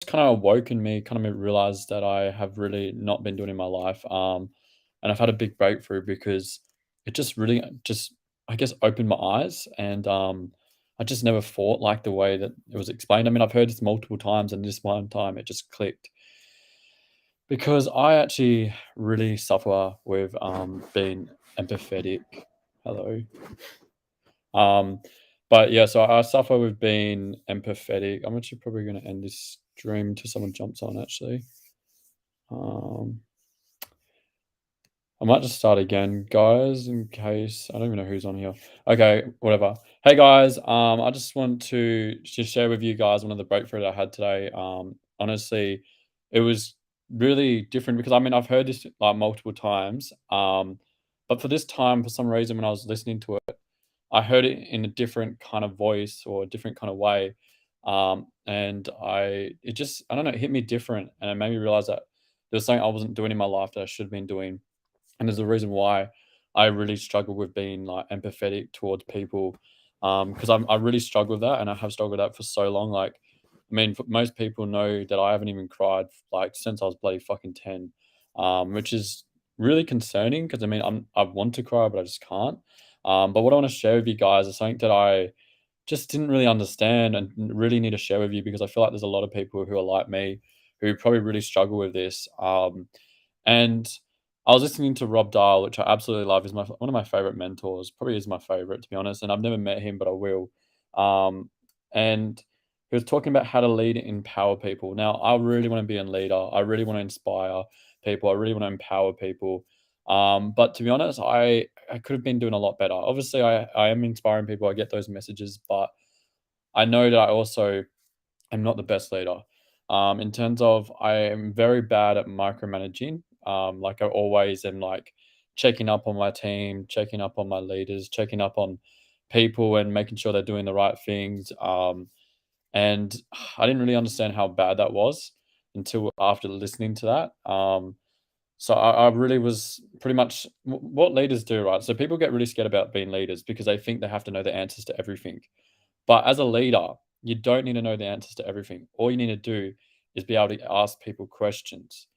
kind of awoken me, kind of made me realize that I have really not been doing in my life. And I've had a big breakthrough because it just really just I guess opened my eyes, and I just never thought like the way that it was explained. I mean, I've heard this multiple times, and this one time it just clicked because I actually really suffer with being empathetic. Hello. Um, but yeah, so I suffer with being empathetic. I'm actually probably going to end this stream till someone jumps on. Actually, um, I might just start again, guys, in case I don't even know who's on here. Okay, whatever. Hey guys, I just want to just share with you guys one of the breakthrough that I had today. Honestly, it was really different because I mean I've heard this like multiple times. But for this time, for some reason, when I was listening to it, I heard it in a different kind of voice or a different kind of way. And it just, I don't know, it hit me different. And it made me realize that there was something I wasn't doing in my life that I should have been doing. And there's a reason why I really struggle with being like empathetic towards people. Because I really struggle with that. And I have struggled with that for so long. Like, I mean, most people know that I haven't even cried like since I was bloody fucking 10, which is really concerning because I mean, I want to cry, but I just can't. But what I want to share with you guys is something that I just didn't really understand and really need to share with you because I feel like there's a lot of people who are like me who probably really struggle with this. And I was listening to Rob Dial, which I absolutely love. He's one of my favorite mentors. Probably is my favorite to be honest. And I've never met him, but I will. Um, and he was talking about how to lead and empower people. Now, I really want to be a leader. I really want to inspire people. I really want to empower people. But to be honest, I could have been doing a lot better. Obviously, I am inspiring people. I get those messages, but I know that I also am not the best leader. In terms of, I am very bad at micromanaging. Like I always am like checking up on my team, checking up on my leaders, checking up on people, and making sure they're doing the right things. And I didn't really understand how bad that was until after listening to that. So I really was pretty much what leaders do, right? So people get really scared about being leaders because they think they have to know the answers to everything. But as a leader, you don't need to know the answers to everything. All you need to do is be able to ask people questions.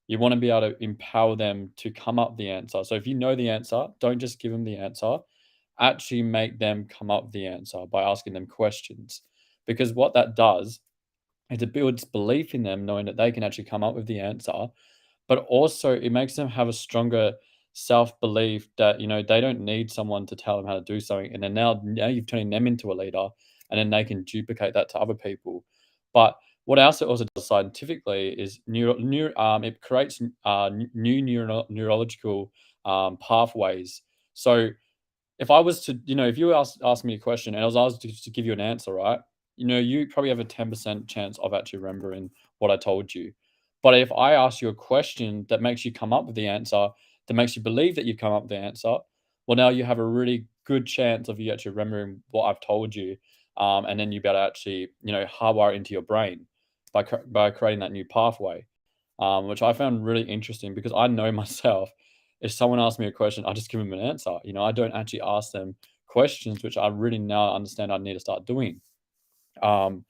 You want to be able to empower them to come up with the answer. So if you know the answer, don't just give them the answer. Actually make them come up with the answer by asking them questions. Because what that does is it builds belief in them knowing that they can actually come up with the answer, but also it makes them have a stronger self-belief that, they don't need someone to tell them how to do something, and then now you've turned them into a leader, and then they can duplicate that to other people. But what else it also does scientifically is it creates new neurological pathways. So if I was to, if you ask me a question and I was asked to give you an answer, right? You probably have a 10% chance of actually remembering what I told you. But if I ask you a question that makes you come up with the answer, that makes you believe that you come up with the answer, well, now you have a really good chance of you actually remembering what I've told you. And then you better actually, hardwire it into your brain by creating that new pathway, which I found really interesting because I know myself, if someone asks me a question, I just give them an answer. I don't actually ask them questions, which I really now understand I need to start doing. Um,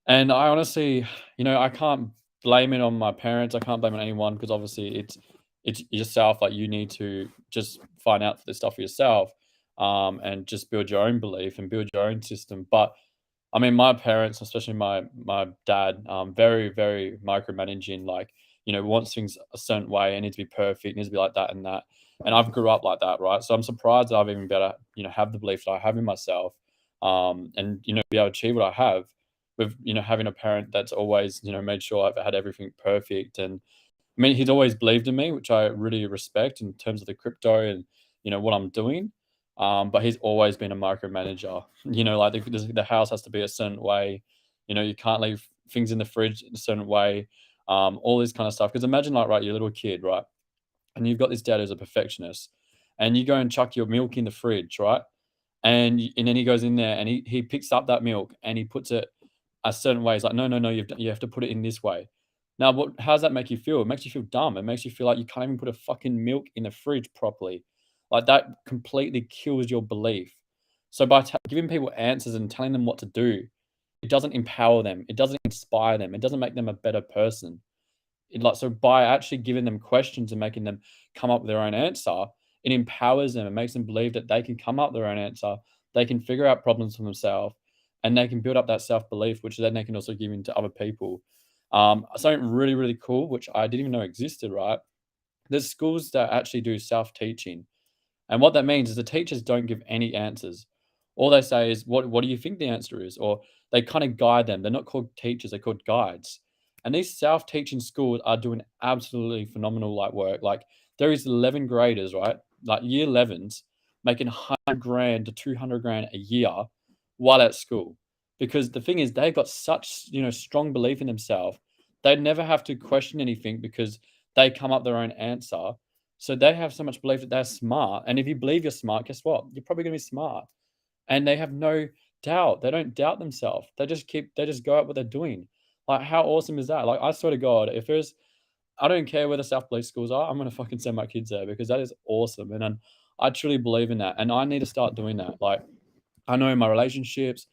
and I honestly, I can't blame it on my parents. I can't blame it on anyone because obviously it's yourself. Like you need to just find out this stuff for yourself, and just build your own belief and build your own system. But I mean, my parents, especially my dad, very very micromanaging. Like wants things a certain way. It needs to be perfect. It needs to be like that and that. And I've grew up like that, right? So I'm surprised that I've even better, have the belief that I have in myself, and be able to achieve what I have with having a parent that's always made sure I've had everything perfect. And I mean, he's always believed in me, which I really respect in terms of the crypto and what I'm doing. But he's always been a micromanager. Like the house has to be a certain way. You can't leave things in the fridge in a certain way. All this kind of stuff. Because imagine, like, right, you're a little kid, right, and you've got this dad who's a perfectionist, and you go and chuck your milk in the fridge, right, and then he goes in there and he picks up that milk and he puts it a certain way. He's like, no, no, no, you have to put it in this way. Now, how does that make you feel? It makes you feel dumb. It makes you feel like you can't even put a fucking milk in the fridge properly. Like that completely kills your belief. So by giving people answers and telling them what to do, it doesn't empower them, it doesn't inspire them, it doesn't make them a better person. So by actually giving them questions and making them come up with their own answer, it empowers them and makes them believe that they can come up with their own answer, they can figure out problems for themselves, and they can build up that self-belief, which then they can also give into other people. Something really, really cool, which I didn't even know existed, right? There's schools that actually do self-teaching. And what that means is the teachers don't give any answers. All they say is, what do you think the answer is? Or they kind of guide them. They're not called teachers, they're called guides. And these self-teaching schools are doing absolutely phenomenal like work. Like there is 11 graders, right? Like year 11s making 100 grand to 200 grand a year while at school. Because the thing is, they've got such, strong belief in themselves. They never have to question anything because they come up with their own answer, so they have so much belief that they're smart. And if you believe you're smart, guess what? You're probably going to be smart. And they have no doubt. They don't doubt themselves. They just go out what they're doing. Like, how awesome is that? Like, I swear to God, if there's, I don't care where the self belief schools are, I'm going to fucking send my kids there because that is awesome. And I truly believe in that. And I need to start doing that. Like, I know in my relationships,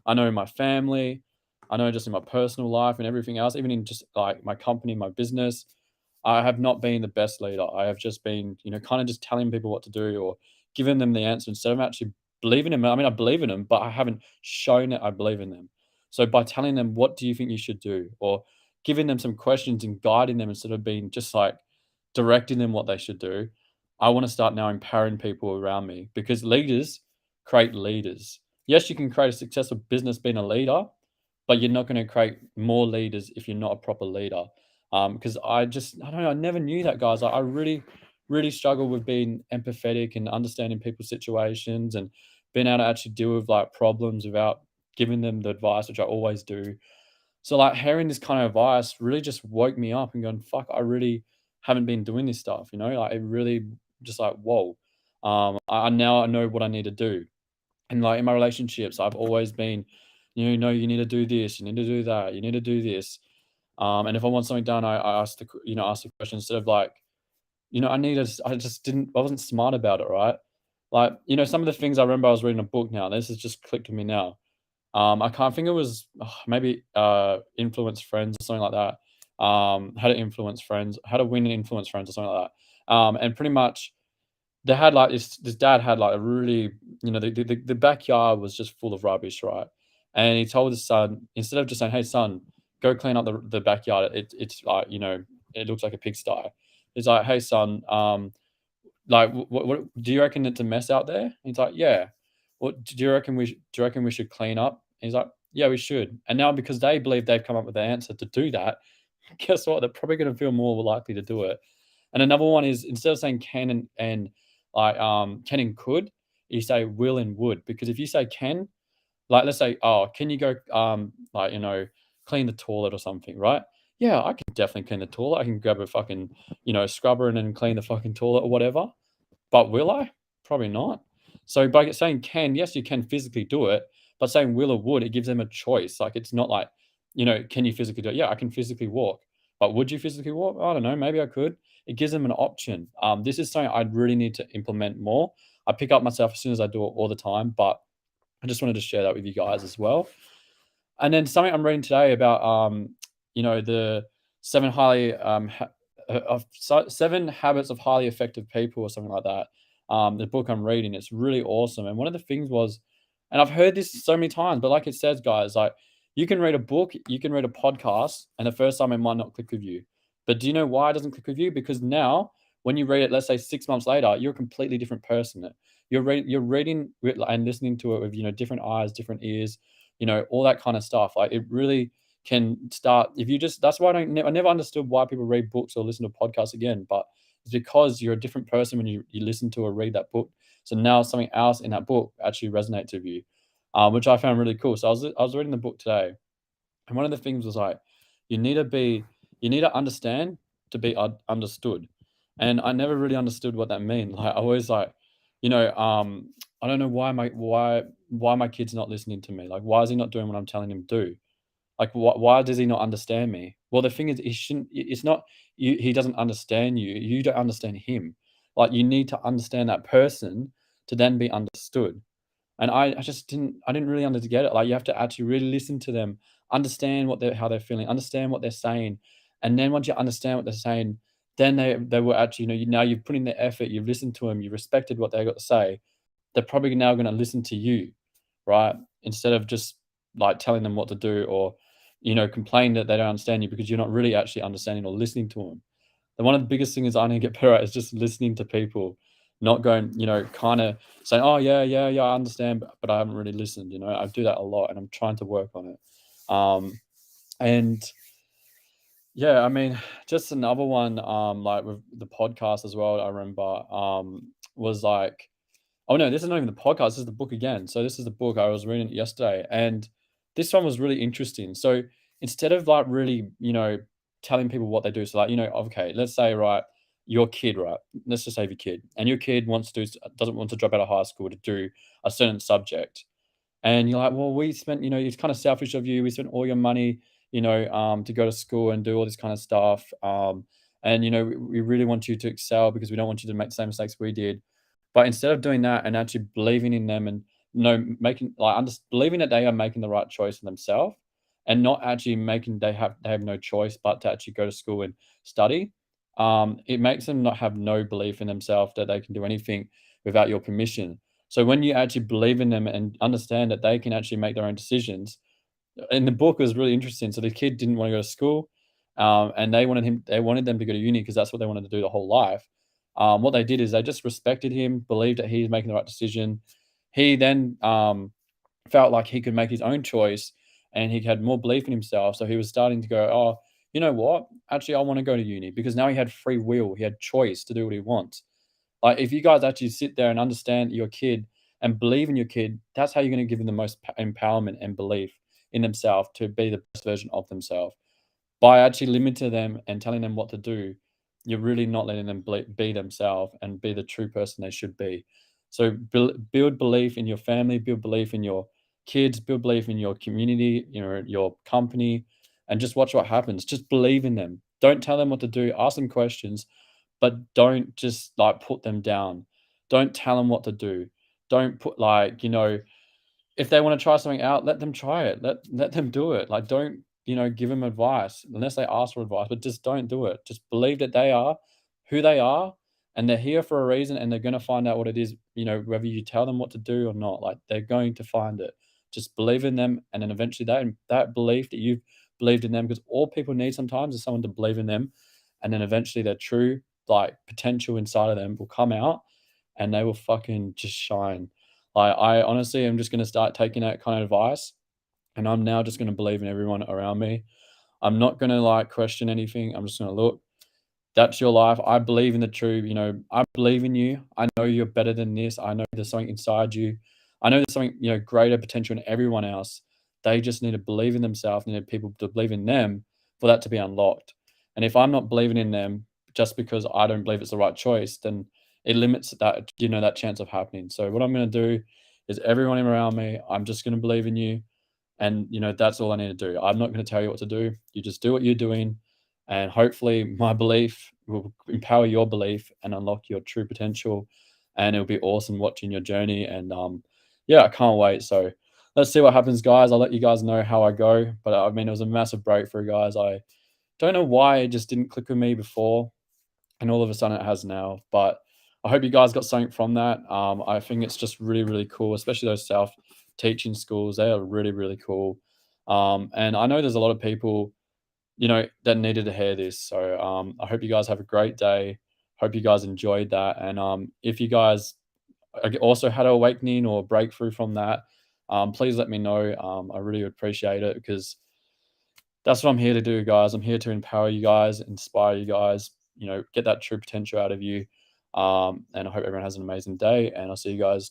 I know in my family, I know just in my personal life and everything else, even in just like my company, my business, I have not been the best leader. I have just been, kind of just telling people what to do or giving them the answer instead of actually believing in them. I mean, I believe in them, but I haven't shown it I believe in them. So by telling them, what do you think you should do? Or giving them some questions and guiding them instead of being just like directing them what they should do, I want to start now empowering people around me because leaders create leaders. Yes, you can create a successful business being a leader, but you're not going to create more leaders if you're not a proper leader. Because I don't know, I never knew that, guys. I really, really struggle with being empathetic and understanding people's situations and being able to actually deal with like problems without giving them the advice, which I always do. So like hearing this kind of advice really just woke me up and going, fuck, I really haven't been doing this stuff, Like it really just like, whoa. Now I know what I need to do. And like in my relationships, I've always been, you need to do this, you need to do that, you need to do this. And if I want something done, I ask ask the question instead of like, I just didn't, I wasn't smart about it, right? Like, some of the things I remember I was reading a book now, this has just clicked with me now. I can't think it was maybe influence friends or something like that. How to influence friends, how to win and influence friends or something like that. And pretty much they had like this dad had like a really, the backyard was just full of rubbish, right? And he told his son, instead of just saying, "Hey son, go clean up the backyard. It's like, it looks like a pigsty." He's like, "Hey son, like what do you reckon it's a mess out there?" He's like, "Yeah." "What do you reckon do you reckon we should clean up?" He's like, "Yeah, we should." And now because they believe they've come up with the answer to do that, guess what? They're probably going to feel more likely to do it. And another one is instead of saying can and like can and could, you say will and would. Because if you say can, like let's say, oh, can you go like clean the toilet or something, right? Yeah, I can definitely clean the toilet. I can grab a fucking scrubber and then clean the fucking toilet or whatever. But will I? Probably not. So by saying can, yes, you can physically do it, but saying will or would, it gives them a choice. Like it's not like, can you physically do it? Yeah, I can physically walk. But would you physically walk? I don't know. Maybe I could. It gives them an option. This is something I really need to implement more. I pick up myself as soon as I do it all the time, but I just wanted to share that with you guys as well. And then something I'm reading today about, the seven highly seven habits of highly effective people or something like that. The book I'm reading, it's really awesome. And one of the things was, and I've heard this so many times, but like it says, guys, like you can read a book, you can read a podcast, and the first time it might not click with you. But do you know why it doesn't click with you? Because now, when you read it, let's say 6 months later, you're a completely different person. You're reading and listening to it with different eyes, different ears, all that kind of stuff. Like it really can start if you just that's why I never understood why people read books or listen to podcasts again, but it's because you're a different person when you listen to or read that book. So now something else in that book actually resonates with you, which I found really cool. So I was reading the book today, and one of the things was like, you need to be, you need to understand to be understood. And I never really understood what that means. Like I always like, I don't know why my kid's not listening to me. Like why is he not doing what I'm telling him to do? Like why does he not understand me? Well, the thing is, he shouldn't. It's not you. He doesn't understand you. You don't understand him. Like you need to understand that person to then be understood. And I just didn't really get it. Like, you have to actually really listen to them, understand what they're how they're feeling, understand what they're saying, and then once you understand what they're saying, then they will actually, now you've put in the effort, you've listened to them, you've respected what they got to say, they're probably now gonna listen to you, right? Instead of just, like, telling them what to do, or, complain that they don't understand you because you're not really actually understanding or listening to them. And one of the biggest things I need to get better at is just listening to people, not going, kinda saying, "Oh, yeah, yeah, yeah, I understand," but I haven't really listened, I do that a lot, and I'm trying to work on it. And yeah, I mean, just another one, like, with the podcast as well, I remember, was like, oh, no, this is not even the podcast, this is the book again. So this is the book, I was reading it yesterday, and this one was really interesting. So instead of, like, really, telling people what they do, so, like, okay, let's say, right, your kid, right? Let's just say your kid, and your kid wants to doesn't want to drop out of high school to do a certain subject. And you're like, "Well, we spent," it's kinda selfish of you. "We spent all your money, to go to school and do all this kind of stuff, and, we really want you to excel because we don't want you to make the same mistakes we did." But instead of doing that and actually believing in them, and, making, like, believing that they are making the right choice for themselves, and not actually making they have no choice but to actually go to school and study, it makes them not have no belief in themselves that they can do anything without your permission. So when you actually believe in them and understand that they can actually make their own decisions, and the book was really interesting. So the kid didn't want to go to school, and they wanted them to go to uni because that's what they wanted to do the whole life. What they did is they just respected him, believed that he's making the right decision. He then felt like he could make his own choice, and he had more belief in himself. So he was starting to go, oh, you know what? Actually, I want to go to uni, because now he had free will, he had choice to do what he wants. Like, if you guys actually sit there and understand your kid and believe in your kid, that's how you're going to give them the most empowerment and belief in themselves to be the best version of themselves. By actually limiting them and telling them what to do, you're really not letting them be themselves and be the true person they should be. So build belief in your family, build belief in your kids, build belief in your community, your company, and just watch what happens. Just believe in them. Don't tell them what to do. Ask them questions, but don't just, like, put them down. Don't tell them what to do. Don't put, like, if they wanna try something out, let them try it. Let them do it. Like, don't, give them advice unless they ask for advice, but just don't do it. Just believe that they are who they are, and they're here for a reason, and they're gonna find out what it is, whether you tell them what to do or not. Like, they're going to find it. Just believe in them, and then eventually that belief that you've believed in them, because all people need sometimes is someone to believe in them, and then eventually their true, like, potential inside of them will come out, and they will fucking just shine. I honestly am just gonna start taking that kind of advice, and I'm now just gonna believe in everyone around me. I'm not gonna, like, question anything. I'm just gonna look. That's your life. I believe in the truth. I believe in you. I know you're better than this. I know there's something inside you. I know there's something, greater potential in everyone else. They just need to believe in themselves, need people to believe in them for that to be unlocked. And if I'm not believing in them just because I don't believe it's the right choice, then it limits that chance of happening. So what I'm going to do is, everyone around me, I'm just going to believe in you, and, that's all I need to do. I'm not going to tell you what to do. You just do what you're doing. And hopefully, my belief will empower your belief and unlock your true potential. And it'll be awesome watching your journey. And yeah, I can't wait. So let's see what happens, guys. I'll let you guys know how I go. But I mean, it was a massive breakthrough, guys. I don't know why it just didn't click with me before, and all of a sudden it has now. But I hope you guys got something from that. I think it's just really, really cool, especially those self teaching schools. They are really, really cool. And I know there's a lot of people, that needed to hear this. So I hope you guys have a great day. Hope you guys enjoyed that. And if you guys also had an awakening or breakthrough from that, please let me know. I really appreciate it, because that's what I'm here to do, guys. I'm here to empower you guys, inspire you guys, get that true potential out of you. And I hope everyone has an amazing day. And I'll see you guys